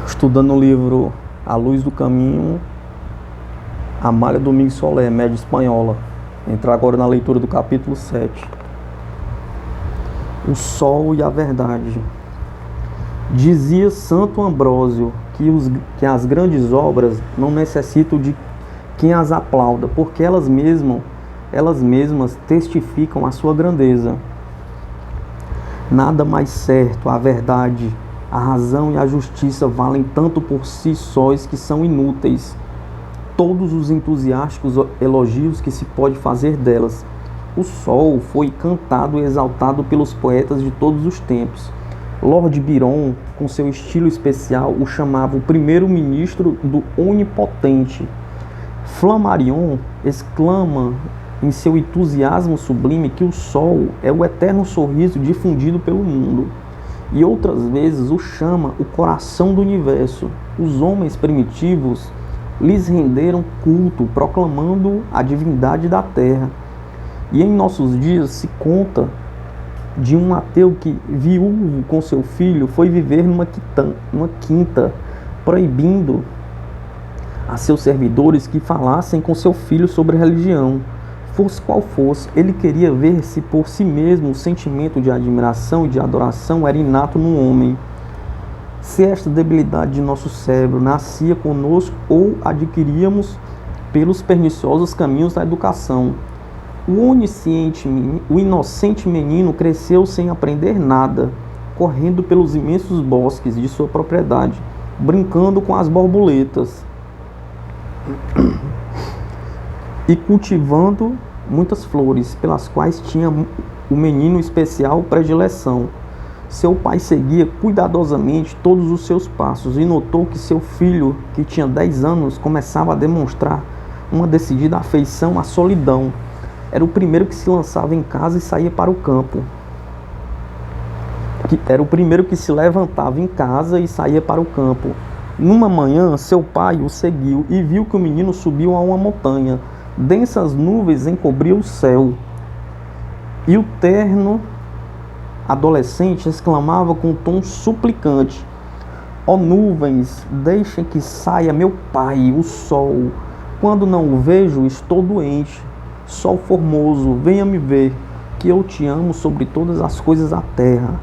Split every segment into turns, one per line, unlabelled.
Estudando o livro A Luz do Caminho, Amália Domingos Soler, média espanhola. Entrar agora na leitura do capítulo 7. O Sol e a Verdade. Dizia Santo Ambrósio que as grandes obras não necessitam de quem as aplauda, porque elas mesmas testificam a sua grandeza. Nada mais certo, a verdade, a razão e a justiça valem tanto por si sós que são inúteis todos os entusiásticos elogios que se pode fazer delas. O sol foi cantado e exaltado pelos poetas de todos os tempos. Lord Byron, com seu estilo especial, o chamava o primeiro-ministro do Onipotente. Flammarion exclama em seu entusiasmo sublime que o sol é o eterno sorriso difundido pelo mundo. E outras vezes o chama o coração do universo. Os homens primitivos lhes renderam culto, proclamando a divindade da terra. E em nossos dias se conta de um ateu que, viúvo com seu filho, foi viver numa quinta, proibindo a seus servidores que falassem com seu filho sobre religião. Fosse qual fosse, ele queria ver se por si mesmo o sentimento de admiração e de adoração era inato no homem. Se esta debilidade de nosso cérebro nascia conosco ou adquiríamos pelos perniciosos caminhos da educação. O inocente menino cresceu sem aprender nada, correndo pelos imensos bosques de sua propriedade, brincando com as borboletas e cultivando muitas flores, pelas quais tinha o menino especial predileção. Seu pai seguia cuidadosamente todos os seus passos e notou que seu filho, que tinha 10 anos, começava a demonstrar uma decidida afeição à solidão. Era o primeiro que se lançava em casa e saía para o campo. Era o primeiro que se levantava em casa e saía para o campo. Numa manhã, seu pai o seguiu e viu que o menino subiu a uma montanha. Densas nuvens encobriam o céu. E o terno adolescente exclamava com um tom suplicante: ó nuvens, deixem que saia meu pai, o sol. Quando não o vejo, estou doente. Sol formoso, venha me ver, que eu te amo sobre todas as coisas da terra.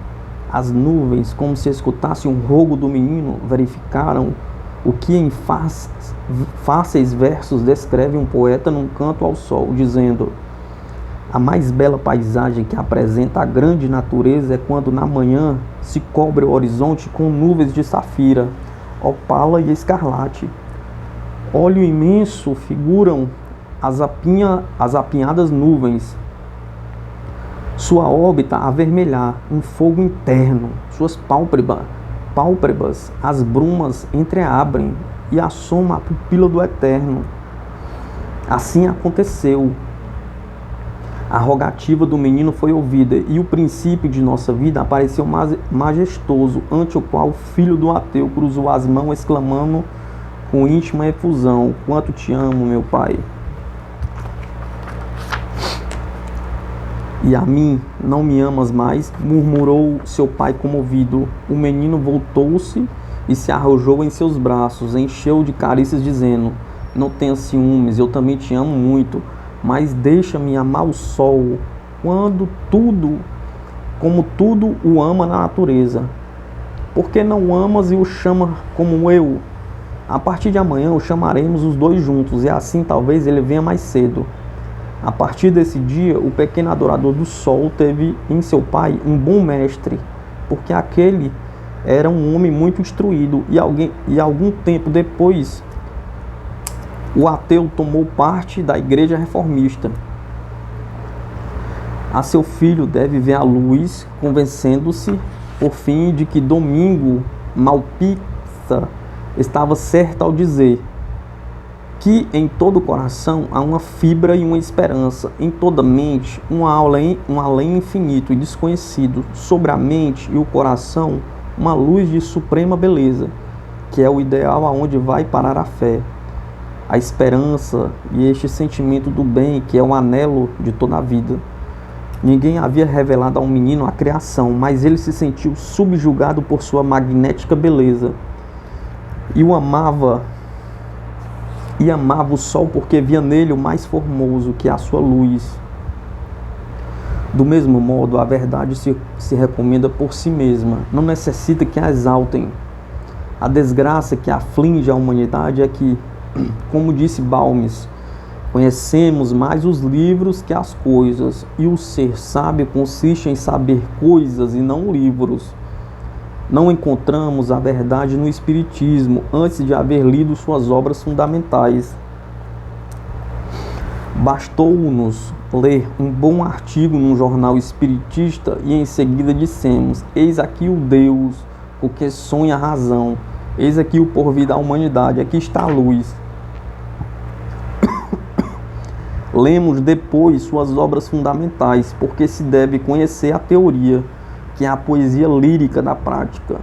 As nuvens, como se escutassem um rogo do menino, verificaram o que em fáceis versos descreve um poeta num canto ao sol, dizendo: a mais bela paisagem que apresenta a grande natureza é quando na manhã se cobre o horizonte com nuvens de safira, opala e escarlate. Óleo imenso figuram as apinhadas nuvens, sua órbita avermelhar, um fogo interno, suas pálpebras, as brumas entreabrem e assoma a pupila do eterno. Assim aconteceu. A rogativa do menino foi ouvida e o princípio de nossa vida apareceu majestoso, ante o qual o filho do ateu cruzou as mãos exclamando com íntima efusão: quanto te amo, meu pai. E a mim não me amas mais? Murmurou seu pai comovido. O menino voltou-se e se arrojou em seus braços, encheu de carícias, dizendo: não tenhas ciúmes, eu também te amo muito, mas deixa-me amar o sol, como tudo o ama na natureza. Por que não o amas e o chama como eu? A partir de amanhã o chamaremos os dois juntos, e assim talvez ele venha mais cedo. A partir desse dia, o pequeno adorador do sol teve em seu pai um bom mestre, porque aquele era um homem muito instruído, e algum tempo depois o ateu tomou parte da igreja reformista. A seu filho deve ver a luz, convencendo-se, por fim, de que Domingo Malpizza estava certo ao dizer que em todo coração há uma fibra e uma esperança, em toda mente um além infinito e desconhecido, sobre a mente e o coração uma luz de suprema beleza, que é o ideal aonde vai parar a fé, a esperança e este sentimento do bem que é o anelo de toda a vida. Ninguém havia revelado ao menino a criação, mas ele se sentiu subjugado por sua magnética beleza. e amava o sol porque via nele o mais formoso que a sua luz. Do mesmo modo, a verdade se recomenda por si mesma, não necessita que a exaltem. A desgraça que aflige a humanidade é que, como disse Balmes, conhecemos mais os livros que as coisas, e o ser sábio consiste em saber coisas e não livros. Não encontramos a verdade no Espiritismo antes de haver lido suas obras fundamentais. Bastou-nos ler um bom artigo num jornal espiritista e em seguida dissemos: eis aqui o Deus, o que sonha a razão, eis aqui o porvir da humanidade, aqui está a luz. Lemos depois suas obras fundamentais, porque se deve conhecer a teoria, que é a poesia lírica da prática,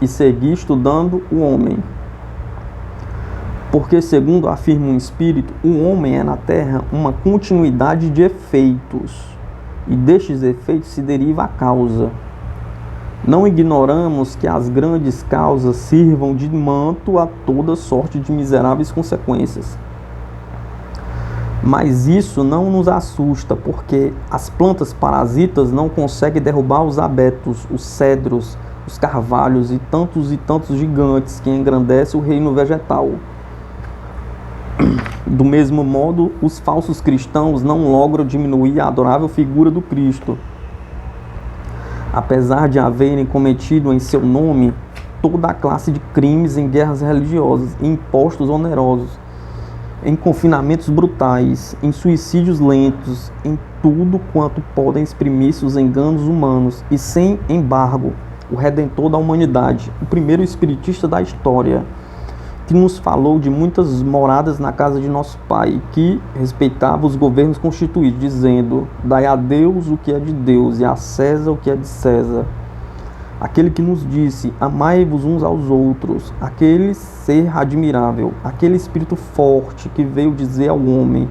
e seguir estudando o homem. Porque, segundo afirma um espírito, o homem é na Terra uma continuidade de efeitos, e destes efeitos se deriva a causa. Não ignoramos que as grandes causas sirvam de manto a toda sorte de miseráveis consequências. Mas isso não nos assusta, porque as plantas parasitas não conseguem derrubar os abetos, os cedros, os carvalhos e tantos gigantes que engrandecem o reino vegetal. Do mesmo modo, os falsos cristãos não logram diminuir a adorável figura do Cristo, apesar de haverem cometido em seu nome toda a classe de crimes em guerras religiosas, em impostos onerosos, em confinamentos brutais, em suicídios lentos, em tudo quanto podem exprimir-se os enganos humanos, e sem embargo, o Redentor da humanidade, o primeiro espiritista da história, que nos falou de muitas moradas na casa de nosso Pai, que respeitava os governos constituídos, dizendo: dai a Deus o que é de Deus e a César o que é de César. Aquele que nos disse: amai-vos uns aos outros, aquele ser admirável, aquele espírito forte que veio dizer ao homem,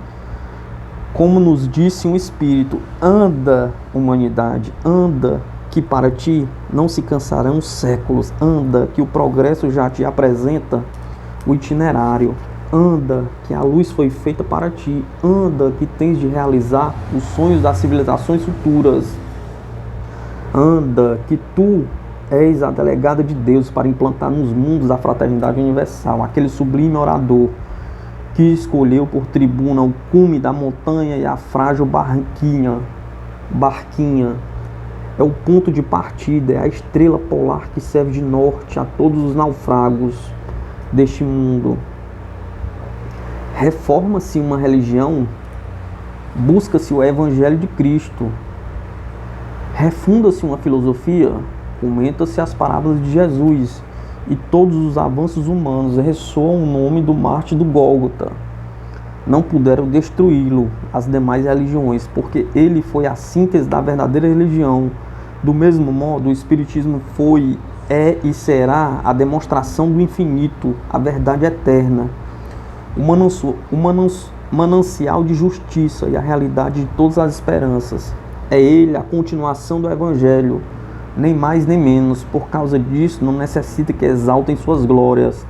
como nos disse um espírito: anda, humanidade, anda, que para ti não se cansarão séculos, anda, que o progresso já te apresenta o itinerário, anda, que a luz foi feita para ti, anda, que tens de realizar os sonhos das civilizações futuras, anda, que tu és a delegada de Deus para implantar nos mundos a fraternidade universal, aquele sublime orador que escolheu por tribuna o cume da montanha e a frágil barquinha, é o ponto de partida, é a estrela polar que serve de norte a todos os naufragos deste mundo. Reforma-se uma religião, busca-se o Evangelho de Cristo, refunda-se uma filosofia, comenta-se as parábolas de Jesus, e todos os avanços humanos ressoam o nome do Marte do Gólgota. Não puderam destruí-lo as demais religiões, porque ele foi a síntese da verdadeira religião. Do mesmo modo, o Espiritismo foi, é e será a demonstração do infinito, a verdade eterna, o manancial de justiça e a realidade de todas as esperanças. É ele a continuação do Evangelho, nem mais nem menos. Por causa disso, não necessita que exaltem suas glórias,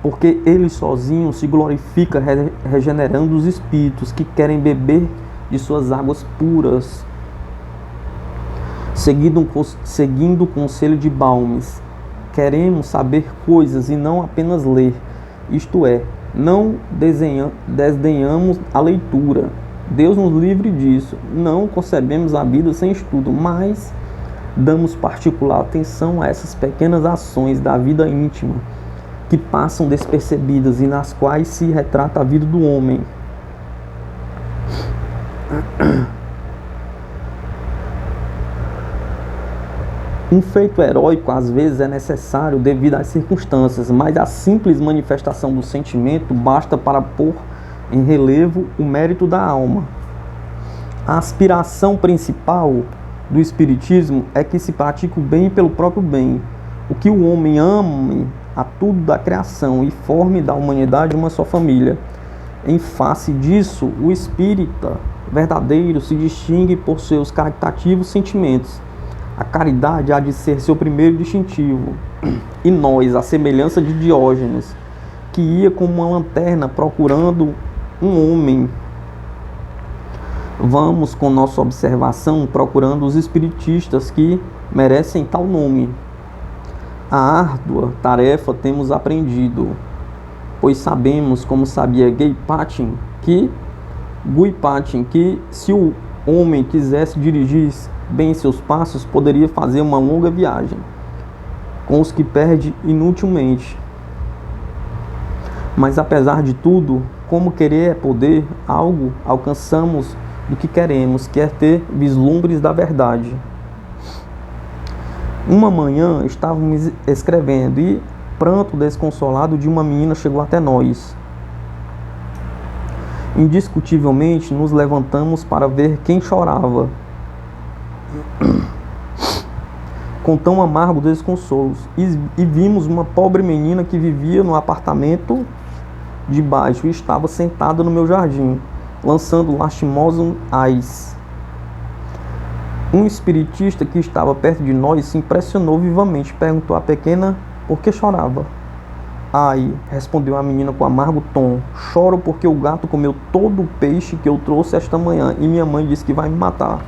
porque ele sozinho se glorifica regenerando os espíritos que querem beber de suas águas puras. Seguindo o conselho de Balmes, queremos saber coisas e não apenas ler, isto é, não desdenhamos a leitura. Deus nos livre disso. Não concebemos a vida sem estudo, mas damos particular atenção a essas pequenas ações da vida íntima que passam despercebidas e nas quais se retrata a vida do homem. Um feito heróico às vezes é necessário devido às circunstâncias, mas a simples manifestação do sentimento basta para pôr em relevo o mérito da alma. A aspiração principal do Espiritismo é que se pratique o bem pelo próprio bem, o que o homem ame a tudo da criação e forme da humanidade uma só família. Em face disso, o espírita verdadeiro se distingue por seus caritativos sentimentos, A caridade há de ser seu primeiro distintivo. E nós, à semelhança de Diógenes, que ia como uma lanterna procurando um homem, vamos com nossa observação procurando os espiritistas que merecem tal nome. A árdua tarefa temos aprendido, pois sabemos, como sabia Guy Patin, que se o homem quisesse dirigir bem seus passos, poderia fazer uma longa viagem, com os que perde inutilmente. Mas apesar de tudo, como querer é poder, algo alcançamos do que queremos, que é ter vislumbres da verdade. Uma manhã estávamos escrevendo e pranto desconsolado de uma menina chegou até nós. Indiscutivelmente nos levantamos para ver quem chorava, com tão amargo desconsolos, e vimos uma pobre menina que vivia no apartamento de baixo e estava sentada no meu jardim, lançando lastimosos ais. Um espiritista que estava perto de nós se impressionou vivamente, perguntou à pequena por que chorava. Ai, respondeu a menina com amargo tom, choro porque o gato comeu todo o peixe que eu trouxe esta manhã e minha mãe disse que vai me matar.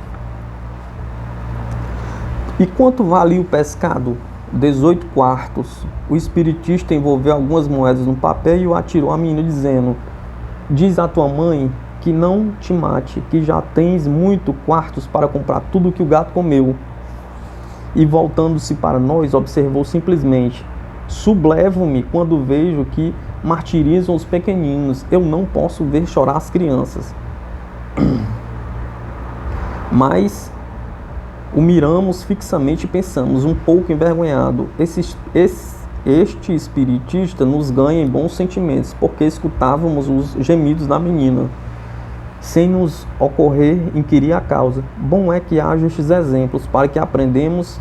E quanto valia o pescado? 18 quartos. O espiritista envolveu algumas moedas no papel e o atirou à menina, dizendo: diz à tua mãe que não te mate, que já tens muito quartos para comprar tudo que o gato comeu. E voltando-se para nós, observou simplesmente: sublevo-me quando vejo que martirizam os pequeninos. Eu não posso ver chorar as crianças. Mas o miramos fixamente e pensamos, um pouco envergonhado: este espiritista nos ganha em bons sentimentos, porque escutávamos os gemidos da menina, sem nos ocorrer inquirir a causa. Bom é que haja estes exemplos, para que aprendamos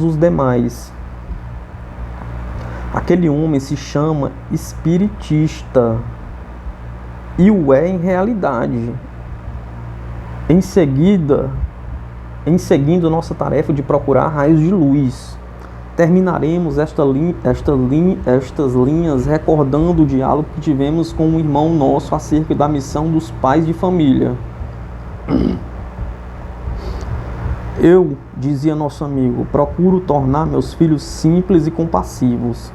os demais. Aquele homem se chama espiritista, e o é em realidade. Em seguindo nossa tarefa de procurar raios de luz, terminaremos estas linhas recordando o diálogo que tivemos com um irmão nosso acerca da missão dos pais de família. Eu, dizia nosso amigo, procuro tornar meus filhos simples e compassivos.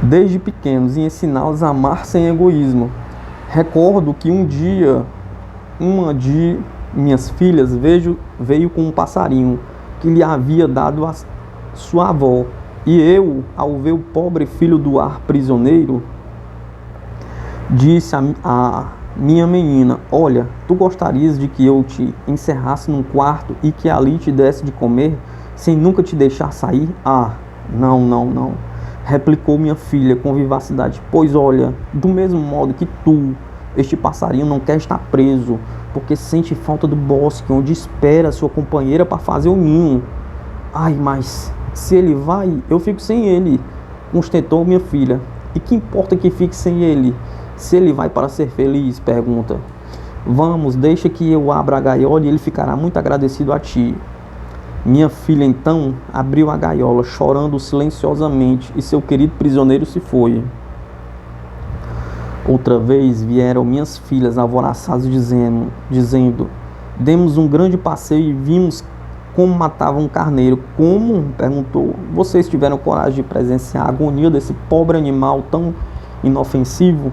Desde pequenos, e ensiná-los a amar sem egoísmo. Recordo que um dia uma de minhas filhas veio com um passarinho que lhe havia dado a sua avó. E eu, ao ver o pobre filho do ar prisioneiro, disse a minha menina: olha, tu gostarias de que eu te encerrasse num quarto e que ali te desse de comer, sem nunca te deixar sair? Ah, não, replicou minha filha com vivacidade, pois olha, do mesmo modo que tu, este passarinho não quer estar preso, porque sente falta do bosque, onde espera sua companheira para fazer o ninho. Ai, mas se ele vai, eu fico sem ele, constatou minha filha. E que importa que fique sem ele, se ele vai para ser feliz? Pergunta. Vamos, deixa que eu abra a gaiola e ele ficará muito agradecido a ti. Minha filha então abriu a gaiola, chorando silenciosamente, e seu querido prisioneiro se foi. Outra vez vieram minhas filhas alvoroçadas dizendo: demos um grande passeio e vimos como matavam um carneiro. Como? Perguntou. Vocês tiveram coragem de presenciar a agonia desse pobre animal tão inofensivo?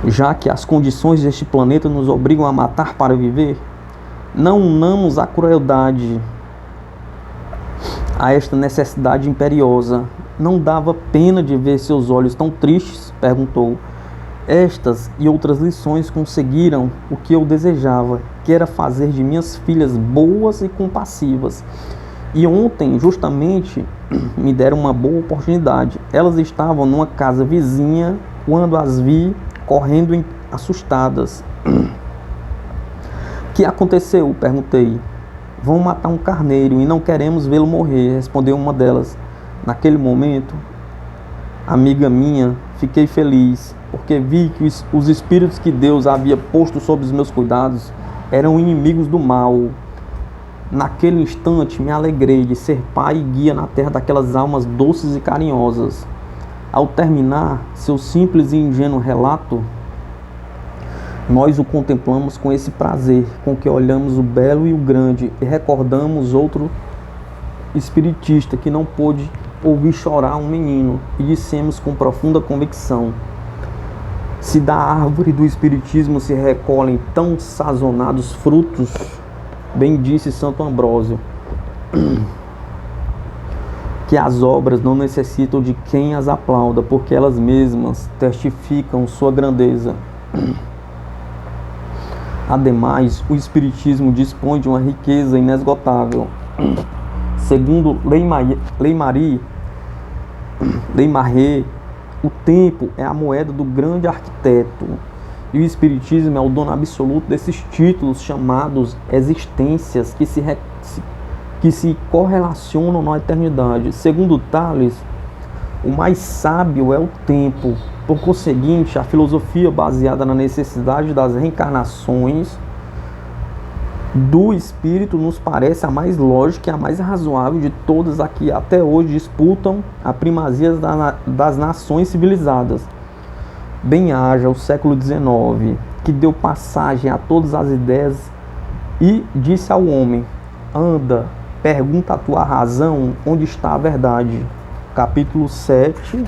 Já que as condições deste planeta nos obrigam a matar para viver, não unamos a crueldade a esta necessidade imperiosa. Não dava pena de ver seus olhos tão tristes? Perguntou. Estas e outras lições conseguiram o que eu desejava, que era fazer de minhas filhas boas e compassivas. E ontem, justamente, me deram uma boa oportunidade. Elas estavam numa casa vizinha quando as vi correndo assustadas. Que aconteceu? Perguntei. Vão matar um carneiro e não queremos vê-lo morrer, respondeu uma delas. Naquele momento, amiga minha fiquei feliz, porque vi que os espíritos que Deus havia posto sob os meus cuidados eram inimigos do mal. Naquele instante me alegrei de ser pai e guia na terra daquelas almas doces e carinhosas. Ao terminar seu simples e ingênuo relato, nós o contemplamos com esse prazer, com que olhamos o belo e o grande e recordamos outro espiritista que não pôde ouvir chorar um menino, e dissemos com profunda convicção: se da árvore do espiritismo se recolhem tão sazonados frutos, bem disse Santo Ambrósio, que as obras não necessitam de quem as aplauda, porque elas mesmas testificam sua grandeza. Ademais, o espiritismo dispõe de uma riqueza inesgotável. Segundo Leymarie, o tempo é a moeda do grande arquiteto, e o espiritismo é o dono absoluto desses títulos chamados existências que se correlacionam na eternidade. Segundo Tales, o mais sábio é o tempo. Por conseguinte, a filosofia baseada na necessidade das reencarnações do espírito nos parece a mais lógica e a mais razoável de todas a que até hoje disputam a primazia das nações civilizadas. Bem haja o século XIX, que deu passagem a todas as ideias e disse ao homem: anda, pergunta a tua razão, onde está a verdade. Capítulo 7.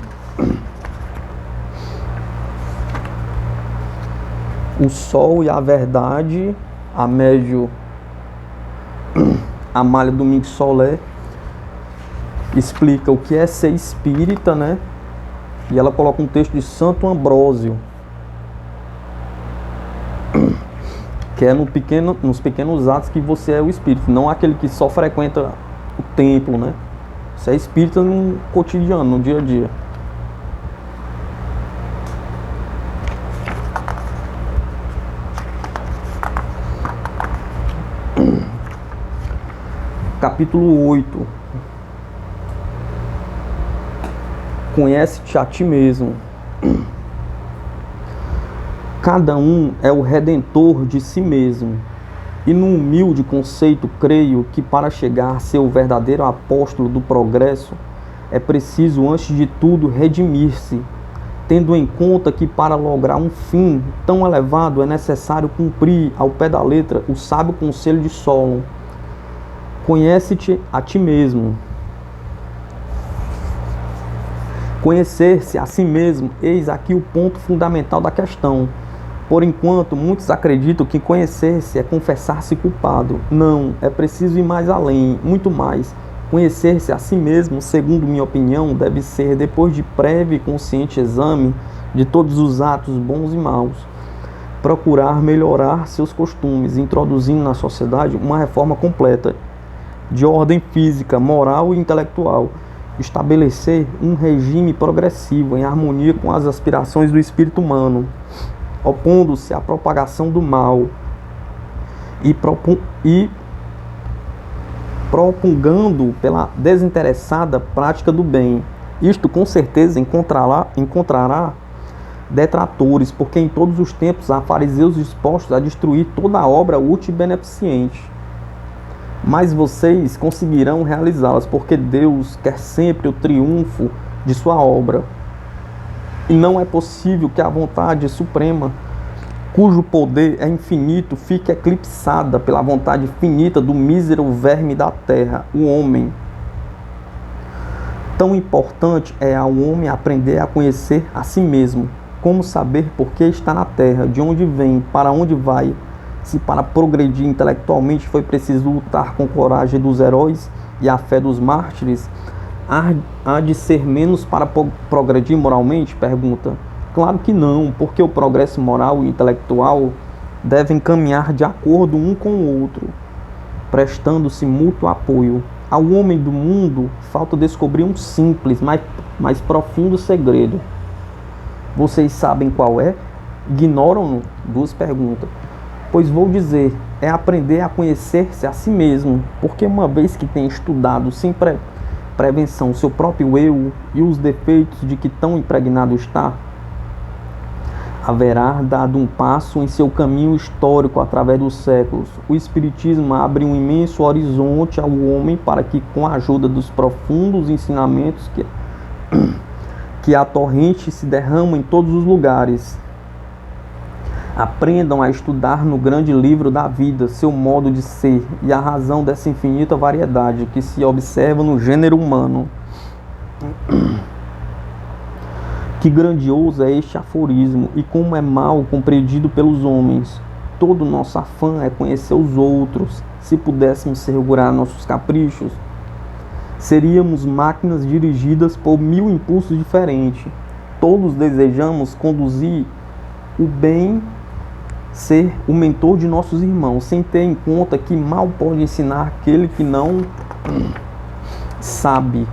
O Sol e a Verdade, Amália Domingues Solé explica o que é ser espírita, né? E ela coloca um texto de Santo Ambrósio, que é nos pequenos atos que você é o espírito, não aquele que só frequenta o templo, né? Você é espírita no cotidiano, no dia a dia. Capítulo 8. Conhece-te a ti mesmo. Cada um é o redentor de si mesmo. E no humilde conceito creio que para chegar a ser o verdadeiro apóstolo do progresso é preciso antes de tudo redimir-se, tendo em conta que para lograr um fim tão elevado é necessário cumprir ao pé da letra o sábio conselho de Solon: conhece-te a ti mesmo. Conhecer-se a si mesmo, eis aqui o ponto fundamental da questão. Por enquanto, muitos acreditam que conhecer-se é confessar-se culpado. Não, é preciso ir mais além, muito mais. Conhecer-se a si mesmo, segundo minha opinião, deve ser, depois de prévio e consciente exame de todos os atos bons e maus, procurar melhorar seus costumes, introduzindo na sociedade uma reforma completa, de ordem física, moral e intelectual, estabelecer um regime progressivo em harmonia com as aspirações do espírito humano, opondo-se à propagação do mal e propagando pela desinteressada prática do bem. Isto com certeza encontrará detratores, porque em todos os tempos há fariseus dispostos a destruir toda a obra útil e beneficente. Mas vocês conseguirão realizá-las, porque Deus quer sempre o triunfo de sua obra. E não é possível que a vontade suprema, cujo poder é infinito, fique eclipsada pela vontade finita do mísero verme da terra, o homem. Tão importante é ao homem aprender a conhecer a si mesmo, como saber por que está na terra, de onde vem, para onde vai. Se para progredir intelectualmente foi preciso lutar com coragem dos heróis e a fé dos mártires, há de ser menos para progredir moralmente? Pergunta. Claro que não, porque o progresso moral e intelectual devem caminhar de acordo um com o outro, prestando-se mútuo apoio. Ao homem do mundo falta descobrir um simples, mas profundo segredo. Vocês sabem qual é? Ignoram-no? Duas perguntas. Pois vou dizer, é aprender a conhecer-se a si mesmo, porque uma vez que tem estudado sem prevenção seu próprio eu e os defeitos de que tão impregnado está, haverá dado um passo em seu caminho histórico através dos séculos. O Espiritismo abre um imenso horizonte ao homem para que, com a ajuda dos profundos ensinamentos que a torrente se derrama em todos os lugares, aprendam a estudar no grande livro da vida seu modo de ser e a razão dessa infinita variedade que se observa no gênero humano. Que grandioso é este aforismo e como é mal compreendido pelos homens. Todo nosso afã é conhecer os outros. Se pudéssemos segurar nossos caprichos, seríamos máquinas dirigidas por 1000 impulsos diferentes. Todos desejamos conduzir o bem, ser o mentor de nossos irmãos, sem ter em conta que mal pode ensinar aquele que não sabe.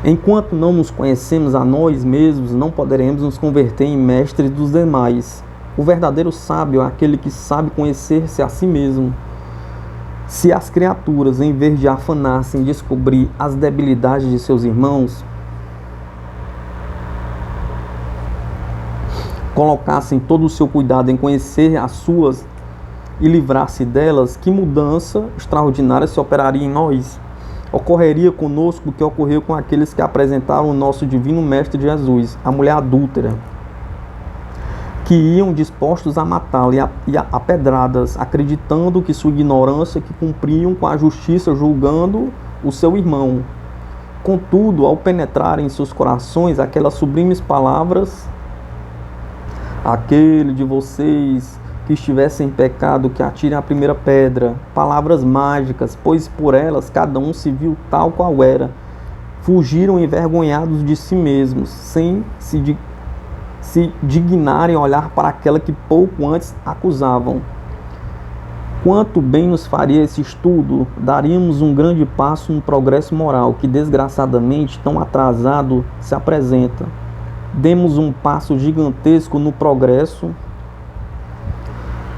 Enquanto não nos conhecemos a nós mesmos, não poderemos nos converter em mestres dos demais. O verdadeiro sábio é aquele que sabe conhecer-se a si mesmo. Se as criaturas, em vez de afanar-se em descobrir as debilidades de seus irmãos, colocassem todo o seu cuidado em conhecer as suas e livrar-se delas, que mudança extraordinária se operaria em nós? Ocorreria conosco o que ocorreu com aqueles que apresentaram o nosso divino Mestre Jesus, a mulher adúltera, que iam dispostos a matá-la e a pedradas, acreditando que sua ignorância que cumpriam com a justiça, julgando o seu irmão. Contudo, ao penetrarem em seus corações aquelas sublimes palavras: aquele de vocês que estivesse em pecado, que atire a primeira pedra. Palavras mágicas, pois por elas cada um se viu tal qual era. Fugiram envergonhados de si mesmos, sem se dignarem a olhar para aquela que pouco antes acusavam. Quanto bem nos faria esse estudo, daríamos um grande passo no progresso moral que desgraçadamente tão atrasado se apresenta. Demos um passo gigantesco no progresso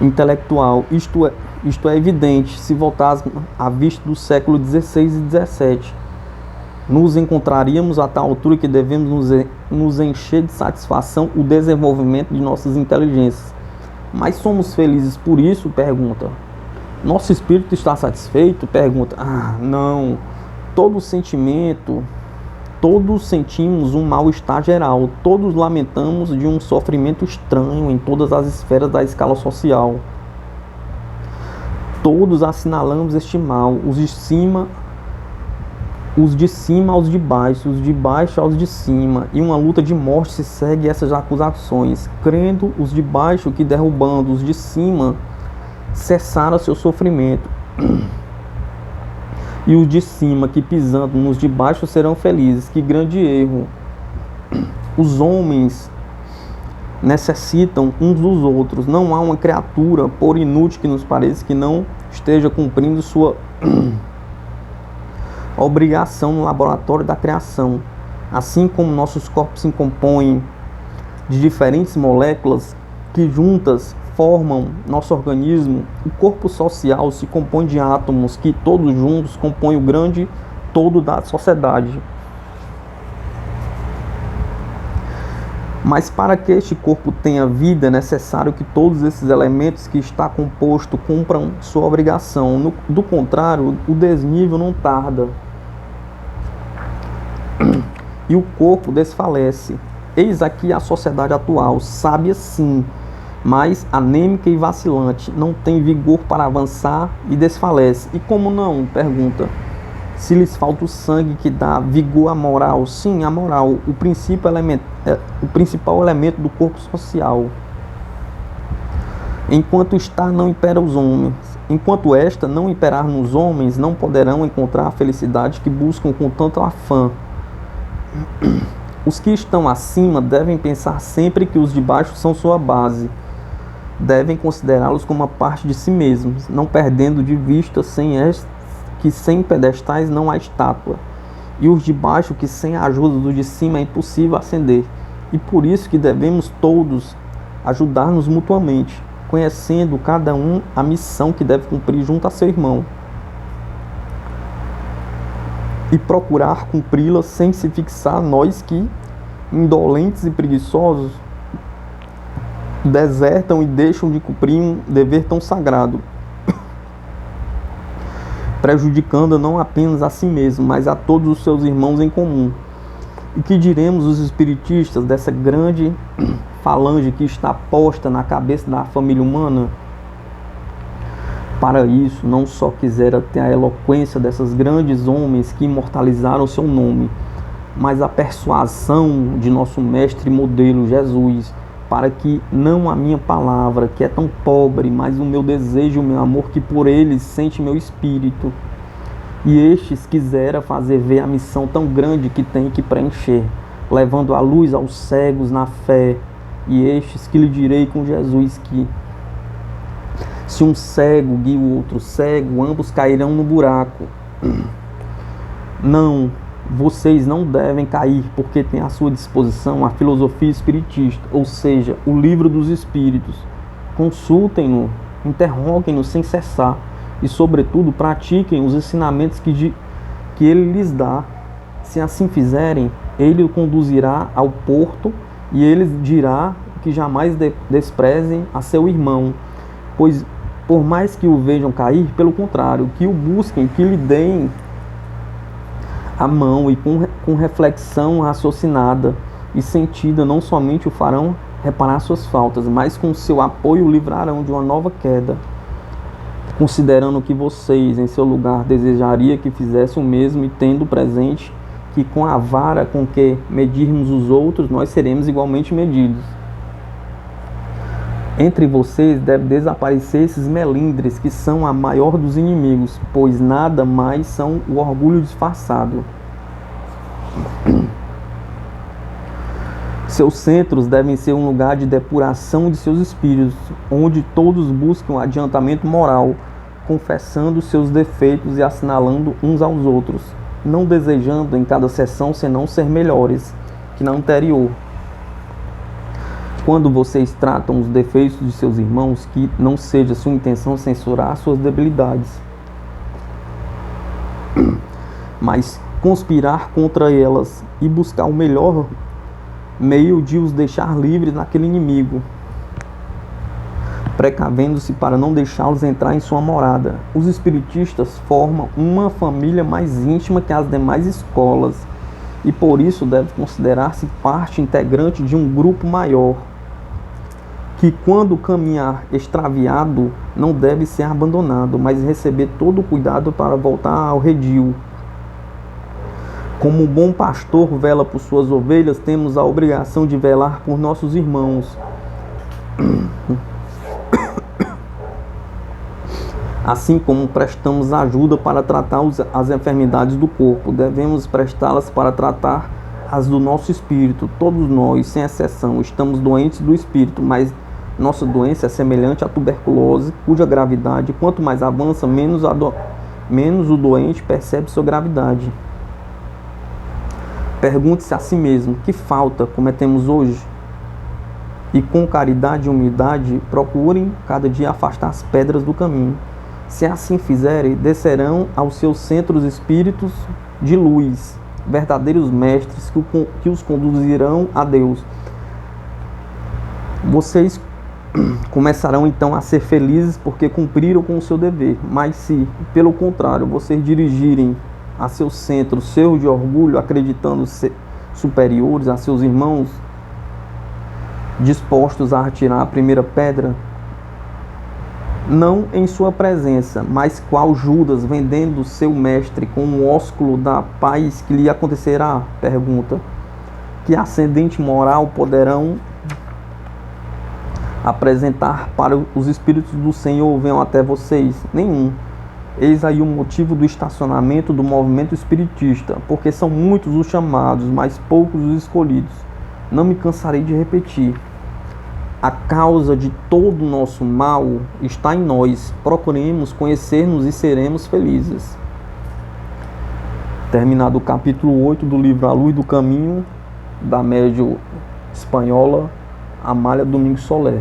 intelectual, isto é evidente se voltarmos à vista do século XVI e XVII. Nos encontraríamos a tal altura que devemos nos encher de satisfação o desenvolvimento de nossas inteligências. Mas somos felizes por isso? Pergunta. Nosso espírito está satisfeito? Pergunta. Não. Todos sentimos um mal-estar geral, todos lamentamos de um sofrimento estranho em todas as esferas da escala social. Todos assinalamos este mal, os de cima aos de baixo, os de baixo aos de cima, e uma luta de morte se segue essas acusações, crendo os de baixo que derrubando os de cima cessaram seu sofrimento. E os de cima que pisando nos de baixo serão felizes. Que grande erro! Os homens necessitam uns dos outros. Não há uma criatura, por inútil que nos pareça, que não esteja cumprindo sua obrigação no laboratório da criação. Assim como nossos corpos se compõem de diferentes moléculas que juntas formam nosso organismo, o corpo social se compõe de átomos que todos juntos compõem o grande todo da sociedade. Mas para que este corpo tenha vida, é necessário que todos esses elementos que está composto cumpram sua obrigação. Do contrário, o desnível não tarda e o corpo desfalece. Eis aqui a sociedade atual, sábia sim, mas anêmica e vacilante, não tem vigor para avançar e desfalece. E como não? Pergunta. Se lhes falta o sangue que dá vigor à moral. Sim, a moral, o principal elemento do corpo social. Enquanto esta não imperar nos homens, não poderão encontrar a felicidade que buscam com tanto afã. Os que estão acima devem pensar sempre que os de baixo são sua base. Devem considerá-los como uma parte de si mesmos, não perdendo de vista que sem pedestais não há estátua, e os de baixo que sem a ajuda dos de cima é impossível ascender. E por isso que devemos todos ajudar-nos mutuamente, conhecendo cada um a missão que deve cumprir junto a seu irmão, e procurar cumpri-la sem se fixar nós que indolentes e preguiçosos desertam e deixam de cumprir um dever tão sagrado, prejudicando não apenas a si mesmo, mas a todos os seus irmãos em comum. E que diremos os espiritistas dessa grande falange que está posta na cabeça da família humana? Para isso, não só quisera ter a eloquência desses grandes homens que imortalizaram seu nome, mas a persuasão de nosso mestre e modelo Jesus, para que não a minha palavra, que é tão pobre, mas o meu desejo, o meu amor, que por eles sente meu espírito. E estes quisera fazer ver a missão tão grande que tem que preencher, levando a luz aos cegos na fé. E estes que lhe direi com Jesus que, se um cego guia o outro cego, ambos cairão no buraco. Não, vocês não devem cair, porque tem à sua disposição a filosofia espiritista, ou seja, o livro dos espíritos. Consultem-no, interroguem-no sem cessar e, sobretudo, pratiquem os ensinamentos que ele lhes dá. Se assim fizerem, ele o conduzirá ao porto e ele dirá que jamais desprezem a seu irmão, pois por mais que o vejam cair, pelo contrário, que o busquem, que lhe deem a mão e com reflexão raciocinada e sentida não somente o farão reparar suas faltas, mas com seu apoio o livrarão de uma nova queda. Considerando que vocês, em seu lugar, desejaria que fizesse o mesmo e tendo presente que com a vara com que medirmos os outros, nós seremos igualmente medidos. Entre vocês deve desaparecer esses melindres que são a maior dos inimigos, pois nada mais são o orgulho disfarçado. Seus centros devem ser um lugar de depuração de seus espíritos, onde todos buscam adiantamento moral, confessando seus defeitos e assinalando uns aos outros, não desejando em cada sessão senão ser melhores que na anterior. Quando vocês tratam os defeitos de seus irmãos, que não seja sua intenção censurar suas debilidades, mas conspirar contra elas e buscar o melhor meio de os deixar livres naquele inimigo, precavendo-se para não deixá-los entrar em sua morada. Os espiritistas formam uma família mais íntima que as demais escolas e por isso deve considerar-se parte integrante de um grupo maior, que quando caminhar extraviado não deve ser abandonado, mas receber todo o cuidado para voltar ao redil. Como um bom pastor vela por suas ovelhas, temos a obrigação de velar por nossos irmãos. Assim como prestamos ajuda para tratar as enfermidades do corpo, devemos prestá-las para tratar as do nosso espírito. Todos nós, sem exceção, estamos doentes do espírito, mas nossa doença é semelhante à tuberculose, cuja gravidade, quanto mais avança, menos o doente percebe sua gravidade. Pergunte-se a si mesmo: que falta cometemos hoje? E com caridade e humildade, procurem cada dia afastar as pedras do caminho. Se assim fizerem, descerão aos seus centros espíritos de luz, verdadeiros mestres que os conduzirão a Deus. Vocês começarão então a ser felizes porque cumpriram com o seu dever. Mas se, pelo contrário, vocês dirigirem a seus centros seus de orgulho, acreditando ser superiores a seus irmãos, dispostos a atirar a primeira pedra, não em sua presença, mas qual Judas vendendo seu mestre com um ósculo da paz, que lhe acontecerá? Pergunta. Que ascendente moral poderão apresentar para os espíritos do Senhor venham até vocês? Nenhum. Eis aí o motivo do estacionamento do movimento espiritista, porque são muitos os chamados, mas poucos os escolhidos. Não me cansarei de repetir. A causa de todo o nosso mal está em nós. Procuremos conhecer-nos e seremos felizes. Terminado o capítulo 8 do livro A Luz do Caminho, da médium espanhola Amália Domingos Soler.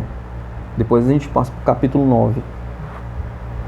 Depois a gente passa para o capítulo 9.